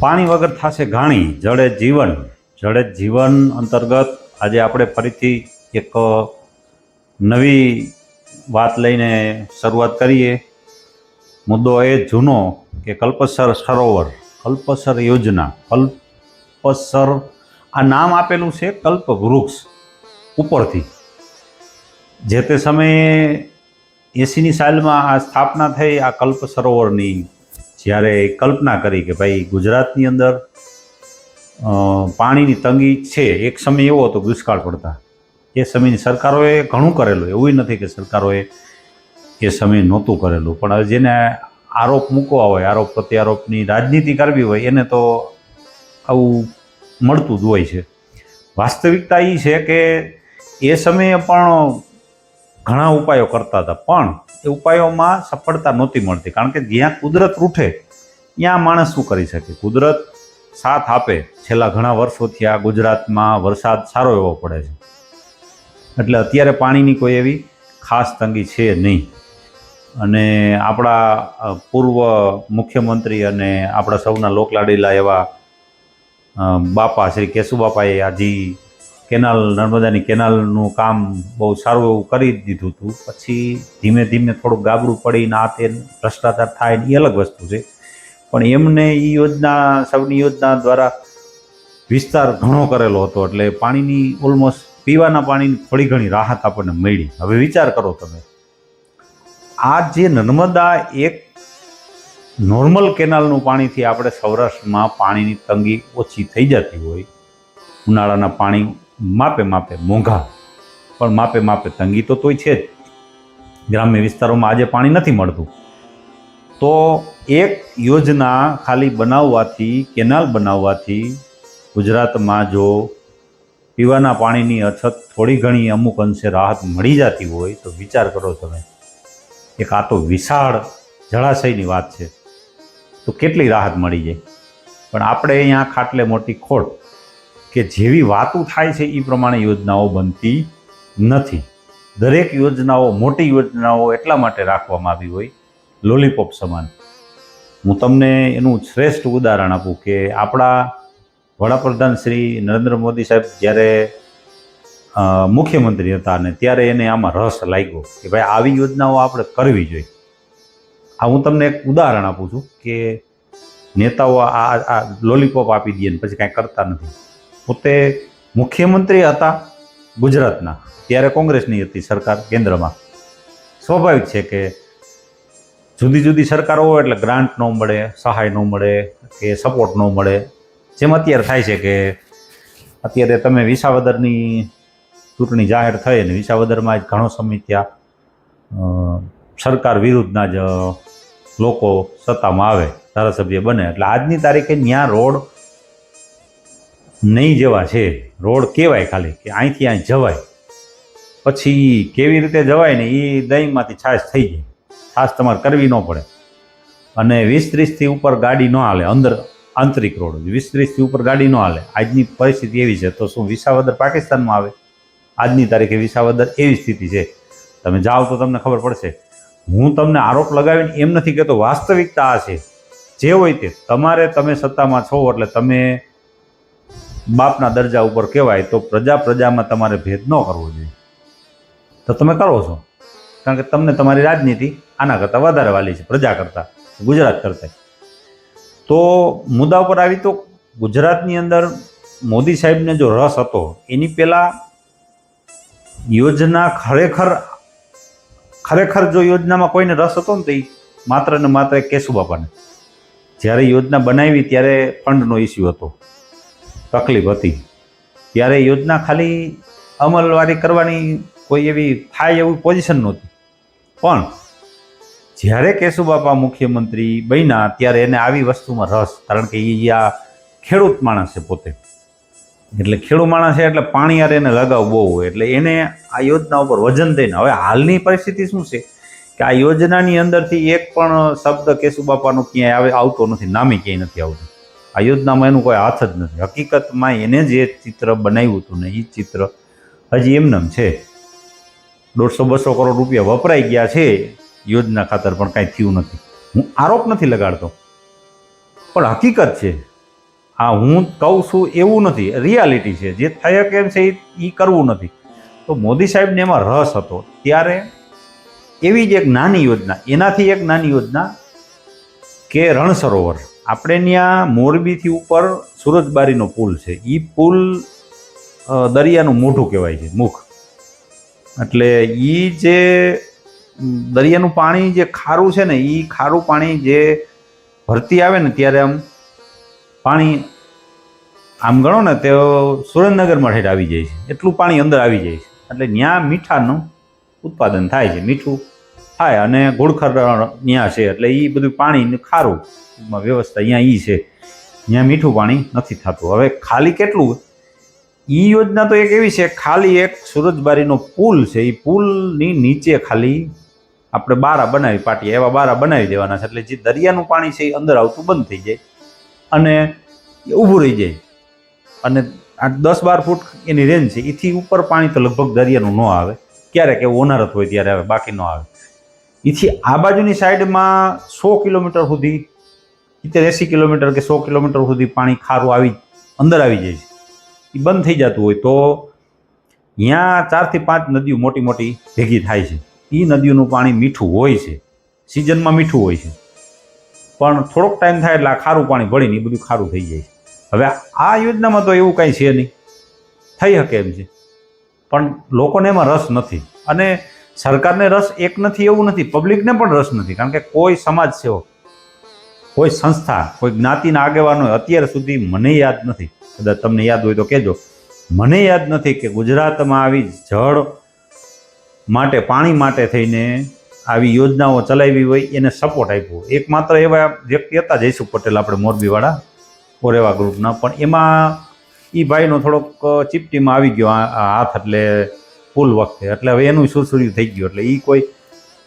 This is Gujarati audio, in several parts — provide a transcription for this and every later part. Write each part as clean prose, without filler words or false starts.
પાણી વગર થશે ઘાણી, જળે જીવન. જળે જીવન અંતર્ગત આજે આપણે ફરીથી એક નવી વાત લઈને શરૂઆત કરીએ. મુદ્દો એ જૂનો કે કલ્પસર સરોવર, કલ્પસર યોજના. કલ્પસર આ નામ આપેલું છે કલ્પ વૃક્ષ ઉપરથી. જે તે સમયે 80ની સાલમાં આ સ્થાપના થઈ. આ કલ્પ સરોવરની જ્યારે કલ્પના કરી કે ભાઈ ગુજરાતની અંદર પાણીની તંગી છે. એક સમય એવો હતો દુષ્કાળ પડતા. એ સમયની સરકારોએ ઘણું કરેલું, એવું નથી કે સરકારોએ એ સમયે નહોતું કરેલું, પણ હવે જેને આરોપ મૂકવા હોય, આરોપ પ્રત્યારોપની રાજનીતિ કરવી હોય, એને તો આવું મળતું જ હોય છે. વાસ્તવિકતા એ છે કે એ સમયે પણ ઘણા ઉપાયો કરતા હતા, પણ એ ઉપાયોમાં સફળતા નહોતી મળતી. કારણ કે જ્યાં કુદરત રૂઠે ત્યાં માણસ શું કરી શકે? કુદરત સાથ આપે. છેલ્લા ઘણા વર્ષોથી આ ગુજરાતમાં વરસાદ સારો એવો પડે છે, એટલે અત્યારે પાણીની કોઈ એવી ખાસ તંગી છે નહીં. અને આપણા પૂર્વ મુખ્યમંત્રી અને આપણા સૌના લોકલાડીલા એવા બાપા શ્રી કેશુબાપાએ આજી કેનાલ, નર્મદાની કેનાલનું કામ બહુ સારું એવું કરી દીધું હતું. પછી ધીમે ધીમે થોડુંક ગાબડું પડીને આ તે ભ્રષ્ટાચાર થાય ને એ અલગ વસ્તુ છે, પણ એમને એ યોજના, સૌની યોજના દ્વારા વિસ્તાર ઘણો કરેલો હતો, એટલે પાણીની ઓલમોસ્ટ પીવાના પાણીની થોડી ઘણી રાહત આપણને મળી. હવે વિચાર કરો તમે, આ જે નર્મદા એક નોર્મલ કેનાલનું પાણીથી આપણે સૌરાષ્ટ્રમાં પાણીની તંગી ઓછી થઈ જતી હોય. ઉનાળાના પાણી માપે મોંઘા, પણ માપે તંગી તો તોય છે જ. ગ્રામ્ય વિસ્તારોમાં આજે પાણી નથી મળતું, તો એક યોજના ખાલી બનાવવાથી, કેનાલ બનાવવાથી ગુજરાતમાં જો પીવાના પાણીની અછત થોડી ઘણી અમુક અંશે રાહત મળી જતી હોય તો વિચાર કરો તમે. એક આ તો વિશાળ જળાશયની વાત છે, તો કેટલી રાહત મળી જાય. પણ આપણે અહીંયા ખાટલે મોટી ખોટ કે જેવી વાતો થાય છે એ પ્રમાણે યોજનાઓ બનતી નથી. દરેક યોજનાઓ, મોટી યોજનાઓ એટલા માટે રાખવામાં આવી હોય લોલીપોપ સમાન. હું તમને એનું શ્રેષ્ઠ ઉદાહરણ આપું કે આપણા વડાપ્રધાન શ્રી નરેન્દ્ર મોદી સાહેબ જ્યારે મુખ્યમંત્રી હતા ને ત્યારે એને આમાં રસ લાગ્યો કે ભાઈ આવી યોજનાઓ આપણે કરવી જોઈએ. આ હું તમને એક ઉદાહરણ આપું છું કે નેતાઓ આ લોલીપોપ આપી દે ને પછી કાંઈ કરતા નથી. પોતે મુખ્યમંત્રી હતા ગુજરાતના, ત્યારે કોંગ્રેસની હતી સરકાર કેન્દ્રમાં. સ્વાભાવિક છે કે જુદી જુદી સરકારો હોય એટલે ગ્રાન્ટ ન મળે, સહાય ન મળે કે સપોર્ટ ન મળે. જેમ અત્યારે થાય છે કે અત્યારે તમે વિસાવદરની ચૂંટણી જાહેર થઈ અને વિસાવદરમાં જ ઘણો સમય ત્યાં સરકાર વિરુદ્ધના જ લોકો સત્તામાં આવે, ધારાસભ્ય બને, એટલે આજની તારીખે ત્યાં રોડ નહીં જેવા છે. રોડ કહેવાય ખાલી કે અહીંથી અહીં જવાય, પછી કેવી રીતે જવાય ને એ દહીંમાંથી છાશ થઈ જાય. છાશ તમારે કરવી ન પડે. અને 20-30થી ઉપર ગાડી ન હાલે, અંદર આંતરિક રોડ 20-30થી ઉપર ગાડી ન હાલે. આજની પરિસ્થિતિ એવી છે, તો શું વિસાવદર પાકિસ્તાનમાં આવે? આજની તારીખે વિસાવદર એવી સ્થિતિ છે. તમે જાઓ તો તમને ખબર પડશે. હું તમને આરોપ લગાવીને એમ નથી કહેતો, વાસ્તવિકતા આ છે. જે હોય તે તમે સત્તામાં છો એટલે તમે બાપના દરજા ઉપર કહેવાય, તો પ્રજામાં તમારે ભેદ ન કરવો જોઈએ. તો તમે કરો છો, કારણ કે તમને તમારી રાજનીતિ આના કરતાં વધારે વાલી છે, પ્રજા કરતાં, ગુજરાત કરતાં. તો મુદ્દા ઉપર આવી તો ગુજરાતની અંદર મોદી સાહેબને જો રસ હતો, એની પહેલાં યોજના ખરેખર જો યોજનામાં કોઈને રસ હતો ને તો એ માત્ર ને માત્ર કેશુબાપાને. જ્યારે યોજના બનાવી ત્યારે ફંડનો ઇસ્યુ હતો, તકલીફ હતી. ત્યારે યોજના ખાલી અમલવારી કરવાની કોઈ એવી થાય એવી પોઝિશન નહોતી. પણ જ્યારે કેશુબાપા મુખ્યમંત્રી બન્યા ત્યારે એને આવી વસ્તુમાં રસ, કારણ કે એ આ ખેડૂત માણસ છે પોતે, એટલે ખેડૂત માણસ છે એટલે પાણી યાર એને લગાવ બહુ હોય, એટલે એને આ યોજના ઉપર વજન દઈને. હવે હાલની પરિસ્થિતિ શું છે કે આ યોજનાની અંદરથી એક પણ શબ્દ કેશુબાપાનો ક્યાંય આવતો નથી, નામી ક્યાંય નથી આવતું. આ યોજનામાં એનું કોઈ હાથ જ નથી. હકીકતમાં એને જે ચિત્ર બનાવ્યું હતું ને એ ચિત્ર હજી એમનેમ છે. 150-200 કરોડ રૂપિયા વપરાઈ ગયા છે યોજના ખાતર, પણ કાંઈ થયું નથી. હું આરોપ નથી લગાડતો, પણ હકીકત છે હા, હું કહું છું એવું નથી, રિયાલિટી છે, જે થઈ શકે એમ છે એ કરવું નથી. તો મોદી સાહેબને એમાં રસ હતો ત્યારે એવી જ એક નાની યોજના, એનાથી એક નાની યોજના કે રણ સરોવર. આપણે ત્યાં મોરબીથી ઉપર સુરજબારીનો પુલ છે, એ પુલ દરિયાનું મોઢું કહેવાય છે, મુખ. એટલે એ જે દરિયાનું પાણી જે ખારું છે ને, એ ખારું પાણી જે ભરતી આવે ને ત્યારે આમ પાણી આમ ગણો ને તે સુરેન્દ્રનગરમાં ઠેઠ આવી જાય છે, એટલું પાણી અંદર આવી જાય છે. એટલે ત્યાં મીઠાનું ઉત્પાદન થાય છે, મીઠું થાય, અને ઘોડખર ત્યાં છે એટલે એ બધું પાણી ખારું વ્યવસ્થા અહીંયા એ છે, ત્યાં મીઠું પાણી નથી થતું. હવે ખાલી કેટલું, એ યોજના તો એક એવી છે, ખાલી એક સુરજબારીનો પુલ છે, એ પુલની નીચે ખાલી આપણે બારા બનાવી, પાટિયા એવા બારા બનાવી દેવાના છે, એટલે જે દરિયાનું પાણી છે એ અંદર આવતું બંધ થઈ જાય અને ઊભું રહી જાય. અને આ 10-12 ફૂટ એની રેન્જ છે, એથી ઉપર પાણી તો લગભગ દરિયાનું ન આવે, ક્યારેક એવું હોનારત હોય ત્યારે આવે, બાકી ન આવે. એથી આ બાજુની સાઈડમાં 100 કિલોમીટર સુધી, 70-80 કિલોમીટર કે 100 કિલોમીટર સુધી પાણી ખારું અંદર આવી જાય છે. એ બંધ થઈ જતું હોય તો ત્યાં 4 થી 5 નદીઓ મોટી મોટી ભેગી થાય છે. એ નદીઓનું પાણી મીઠું હોય છે, સિઝનમાં મીઠું હોય છે, પણ થોડોક ટાઈમ થાય એટલે આ ખારું પાણી ભળીને એ બધું ખારું થઈ જાય છે. હવે આ યોજનામાં તો એવું કાંઈ છે નહીં, થઈ શકે એમ છે, પણ લોકોને એમાં રસ નથી. અને સરકારને રસ એક નથી એવું નથી, પબ્લિકને પણ રસ નથી, કારણ કે કોઈ સમાજ સેવક, કોઈ સંસ્થા, કોઈ જ્ઞાતિના આગેવાનો અત્યાર સુધી મને યાદ નથી, કદાચ તમને યાદ હોય તો કહેજો, મને યાદ નથી કે ગુજરાતમાં આવી જળ માટે, પાણી માટે થઈને આવી યોજનાઓ ચલાવી હોય, એને સપોર્ટ આપ્યો. એકમાત્ર એવા વ્યક્તિ હતા જયસુખ પટેલ, આપણે મોરબીવાળા ઓરેવા ગ્રુપના, પણ એમાં એ ભાઈનો થોડોક ચીપટીમાં આવી ગયો હાથ, એટલે પુલ વખતે, એટલે હવે એનું સુરસુર્યું થઈ ગયું. એટલે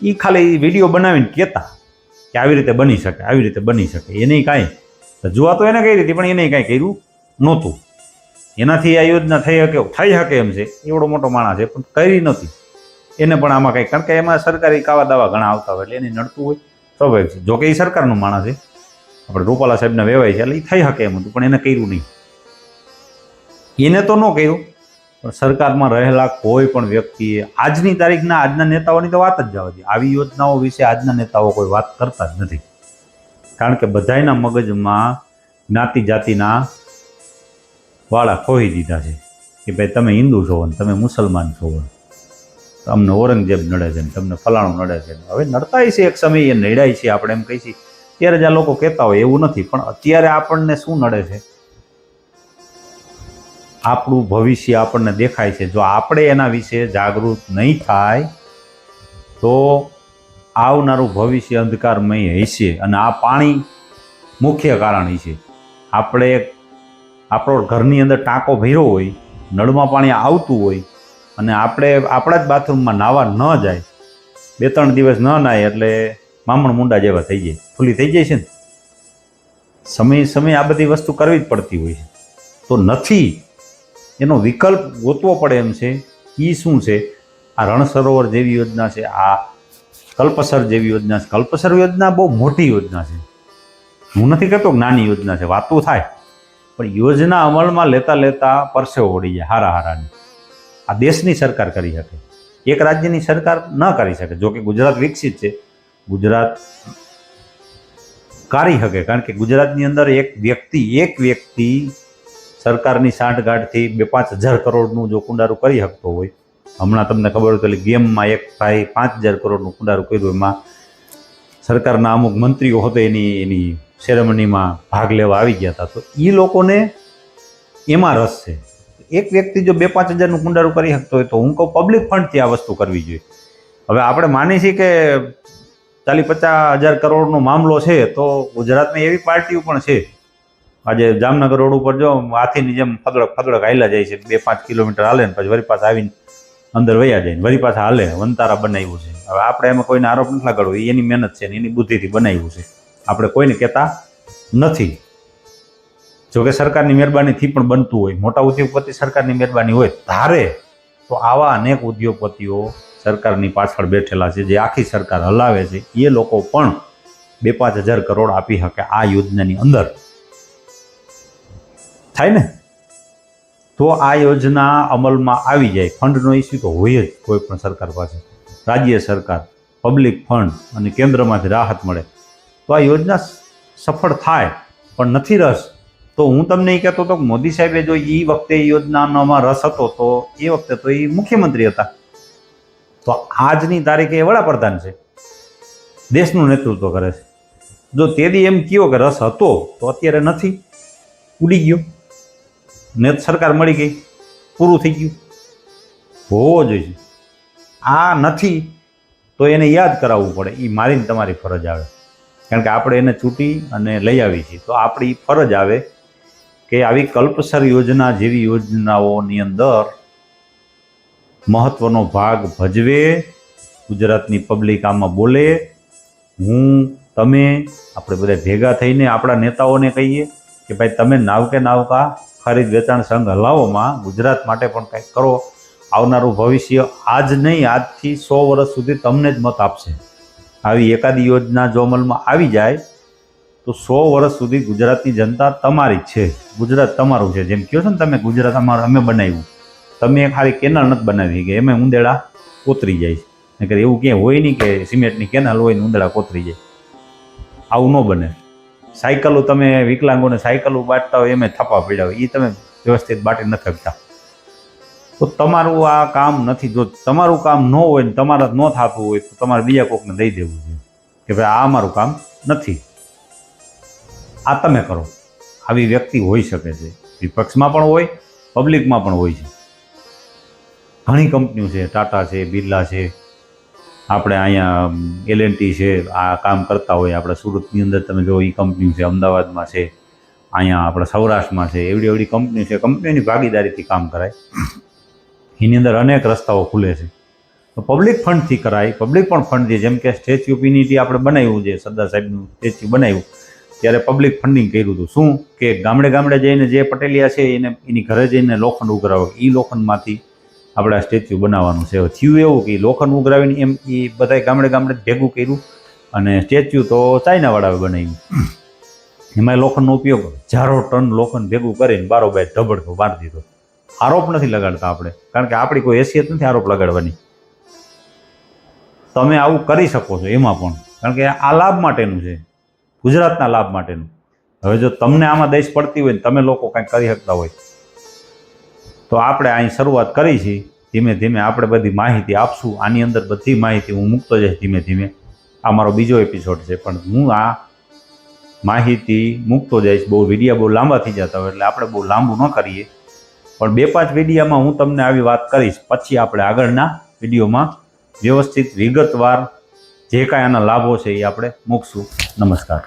એ ખાલી વિડીયો બનાવીને કહેતા કે આવી રીતે બની શકે, આવી રીતે બની શકે. એને કાંઈ રજૂઆતો એને કરી હતી, પણ એને કાંઈ કર્યું નહોતું. એનાથી આ યોજના થઈ શકે એમ છે, એવડો મોટો માણસ છે, પણ કરી નથી એને. પણ આમાં કંઈ, કારણ કે એમાં સરકારી કાવા દાવા ઘણા આવતા હોય, એટલે એને નડતું હોય, સ્વાભાવિક છે. જોકે એ સરકારનું માણસ છે, આપણે રૂપાલા સાહેબના વેવાય છે, એટલે એ થઈ શકે એમ હતું, પણ એને કર્યું નહીં. એને તો ન કર્યું, પણ સરકારમાં રહેલા કોઈ પણ વ્યક્તિએ આજની તારીખના આજના નેતાઓની તો વાત જ જવા દે, આવી યોજનાઓ વિશે આજના નેતાઓ કોઈ વાત કરતા જ નથી. કારણ કે બધાયના મગજમાં જ્ઞાતિ જાતિના વાળા ખોઈ દીધા છે કે ભાઈ તમે હિન્દુ છો ને તમે મુસલમાન છો, તમને ઔરંગઝેબ નડે છે ને તમને ફલાણું નડે છે. હવે નડતાય છે, એક સમય એ નડ્યાય છે, આપણે એમ કહીએ છીએ ત્યારે જ આ લોકો કહેતા હોય એવું નથી. પણ અત્યારે આપણને શું નડે છે, આપણું ભવિષ્ય આપણને દેખાય છે. જો આપણે એના વિશે જાગૃત નહીં થાય તો આવનારું ભવિષ્ય અંધકારમય હશે. અને આ પાણી મુખ્ય કારણ છે. આપણે આપણો ઘરની અંદર ટાંકો ભર્યો હોય, નળમાં પાણી આવતું હોય, અને આપણે આપણા જ બાથરૂમમાં નાહવા ન જાય, 2-3 દિવસ ન નાય એટલે મામણ મુંડા જેવા થઈ જાય, ફૂલી થઈ જાય છે ને. સમયે આ બધી વસ્તુ કરવી જ પડતી હોય છે. તો નથી, એનો વિકલ્પ ગોતવો પડે એમ છે. એ શું છે? આ રણ સરોવર જેવી યોજના છે, આ કલ્પસર જેવી યોજના છે. કલ્પસર યોજના બહુ મોટી યોજના છે, હું નથી કહેતો નાની યોજના છે, વાતું થાય, પણ યોજના અમલમાં લેતા લેતા પરસેવો વળી જાય હારાની. આ દેશની સરકાર કરી શકે, એક રાજ્યની સરકાર ન કરી શકે. જો કે ગુજરાત વિકસિત છે, ગુજરાત કરી શકે, કારણ કે ગુજરાતની અંદર એક વ્યક્તિ સરકારની સાંઠગાંઠથી 2-5 હજાર કરોડનું જો કુંડારું કરી શકતો હોય. હમણાં તમને ખબર હોય તો ગેમમાં એક ભાઈ 5,000 કરોડનું કુંડારું કર્યું, એમાં સરકારના અમુક મંત્રીઓ હતો એની સેરેમનીમાં ભાગ લેવા આવી ગયા હતા. તો એ લોકોને એમાં રસ છે. એક વ્યક્તિ જો 2-5 હજારનું કુંડારું કરી શકતો હોય તો હું કહું પબ્લિક ફંડથી આ વસ્તુ કરવી જોઈએ. હવે આપણે માની છીએ કે 40-50 હજાર કરોડનો મામલો છે, તો ગુજરાતમાં એવી પાર્ટીઓ પણ છે. આજે જામનગર રોડ ઉપર જો હાથીની જેમ ફદડક હાલ્યા જાય છે, 2-5 કિલોમીટર હાલે ને પછી વરી પાછા આવીને અંદર વયા જાય ને વરી પાછા હાલે. વંતારા બનાવ્યું છે. હવે આપણે એમાં કોઈને આરોપ નથી લગાડવો, એની મહેનત છે ને એની બુદ્ધિથી બનાવ્યું છે, આપણે કોઈને કહેતા નથી. જોકે સરકારની મહેરબાનીથી પણ બનતું હોય, મોટા ઉદ્યોગપતિ સરકારની મહેરબાની હોય ધારે તો આવા અનેક ઉદ્યોગપતિઓ સરકારની પાછળ બેઠેલા છે, જે આખી સરકાર હલાવે છે. એ લોકો પણ 2-5 હજાર કરોડ આપી શકે આ યોજનાની અંદર. થાય ને. તો આ યોજના અમલમાં આવી જાય. ફંડનો ઇસ્યુ તો હોય જ કોઈ પણ સરકાર પાસે, રાજ્ય સરકાર, પબ્લિક ફંડ અને કેન્દ્રમાંથી રાહત મળે તો આ યોજના સફળ થાય. પણ નથી રસ તો હું તમને એ કહેતો હતો કે મોદી સાહેબે જો એ વખતે યોજનામાં રસ હતો તો એ વખતે તો એ મુખ્યમંત્રી હતા, તો આજની તારીખે એ વડાપ્રધાન છે, દેશનું નેતૃત્વ કરે છે. જો તેથી એમ કહ્યો કે રસ હતો તો અત્યારે નથી, ઉડી ગયો, ને સરકાર મળી ગઈ, પૂરું થઈ ગયું. હોવો જોઈએ. આ નથી તો એને યાદ કરાવવું પડે. એ મારીને તમારી ફરજ આવે, કારણ કે આપણે એને ચૂંટી અને લઈ આવી છીએ. તો આપણી ફરજ આવે કે આવી કલ્પસર યોજના જેવી યોજનાઓની અંદર મહત્વનો ભાગ ભજવે, ગુજરાતની પબ્લિક આમાં બોલે. હું, તમે, આપણે બધા ભેગા થઈને આપણા નેતાઓને કહીએ કે ભાઈ તમે નાવકે નાવકા ખરીદ વેચાણ સંઘ હલાવોમાં ગુજરાત માટે પણ કંઈક કરો. આવનારું ભવિષ્ય આજ નહીં, આજથી 100 વર્ષ સુધી તમને જ મત આપશે. આવી એકાદી યોજના જો અમલમાં આવી જાય તો 100 વર્ષ સુધી ગુજરાતની જનતા તમારી જ છે, ગુજરાત તમારું છે. જેમ કહો છો ને તમે, ગુજરાત અમારું અમે બનાવ્યું, તમે ખાલી કેનાલ નથી બનાવી કે એમ ઉંદેડા કોતરી જાય છે. નકર એવું ક્યાંય હોય નહીં કે સિમેન્ટની કેનાલ હોય ને ઉંદેડા કોતરી જાય. આવું ન બને. સાયકલો તમે વિકલાંગોને સાયકલો બાંટતા હોય એમ થપ્પા પડ્યા હોય, એ તમે વ્યવસ્થિત બાંટી નથી શકતા. તો તમારું આ કામ નથી. જો તમારું કામ ન હોય ને તમારા ન થતું હોય તો તમારે બીજા કોકને દઈ દેવું જોઈએ કે ભાઈ આ અમારું કામ નથી, આ તમે કરો. આવી વ્યક્તિ હોઈ શકે છે, વિપક્ષમાં પણ હોય, પબ્લિકમાં પણ હોય છે. ઘણી કંપનીઓ છે, ટાટા છે, બિરલા છે, આપણે અહીંયા L&T છે, આ કામ કરતા હોય. આપણે સુરતની અંદર તમે જો એ કંપની છે, અમદાવાદમાં છે, અહીંયા આપણા સૌરાષ્ટ્રમાં છે. એવડી એવડી કંપનીઓ છે. કંપનીઓની ભાગીદારીથી કામ કરાય. એની અંદર અનેક રસ્તાઓ ખુલે છે. તો પબ્લિક ફંડથી કરાય. પબ્લિક પણ ફંડથી, જેમ કે સ્ટેચ્યુ ઓફ યુનિટી આપણે બનાવ્યું છે, સરદાર સાહેબનું સ્ટેચ્યુ બનાવ્યું ત્યારે પબ્લિક ફંડિંગ કર્યું હતું. શું કે ગામડે ગામડે જઈને જે પટેલિયા છે એને એની ઘરે જઈને લોખંડ ઉઘરાવે, એ લોખંડમાંથી આપણે આ સ્ટેચ્યુ બનાવવાનું છે. થયું એવું કે લોખંડ ઉઘરાવીને એમ એ બધાય ગામડે ગામડે ભેગું કર્યું અને સ્ટેચ્યુ તો ચાઇનાવાળાએ બનાવ્યું. એમાં લોખંડનો ઉપયોગ 1000 ટન લોખંડ ભેગું કરીને બારોબાર ઢબડતો મારી દીધો. આરોપ નથી લગાડતા આપણે, કારણ કે આપણી કોઈ હેસિયત નથી આરોપ લગાડવાની. તમે આવું કરી શકો છો એમાં પણ, કારણ કે આ લાભ માટેનું છે, ગુજરાતના લાભ માટેનું. હવે જો તમને આમાં દેશ પડતી હોય ને તમે લોકો કંઈક કરી શકતા હોય તો આપણે અહીં શરૂઆત કરી છે. ધીમે ધીમે આપણે બધી માહિતી આપશું. આની અંદર બધી માહિતી હું મૂકતો જઈશ ધીમે ધીમે. આ મારો બીજો એપિસોડ છે, પણ હું આ માહિતી મૂકતો જઈશ. બહુ વિડીયા બહુ લાંબા થઈ જતા હોય એટલે આપણે બહુ લાંબુ ન કરીએ, પણ 2-5 વિડીયામાં હું તમને આવી વાત કરીશ. પછી આપણે આગળના વિડીયોમાં વ્યવસ્થિત વિગતવાર જે કાંઈ આના લાભો છે એ આપણે મૂકશું. નમસ્કાર.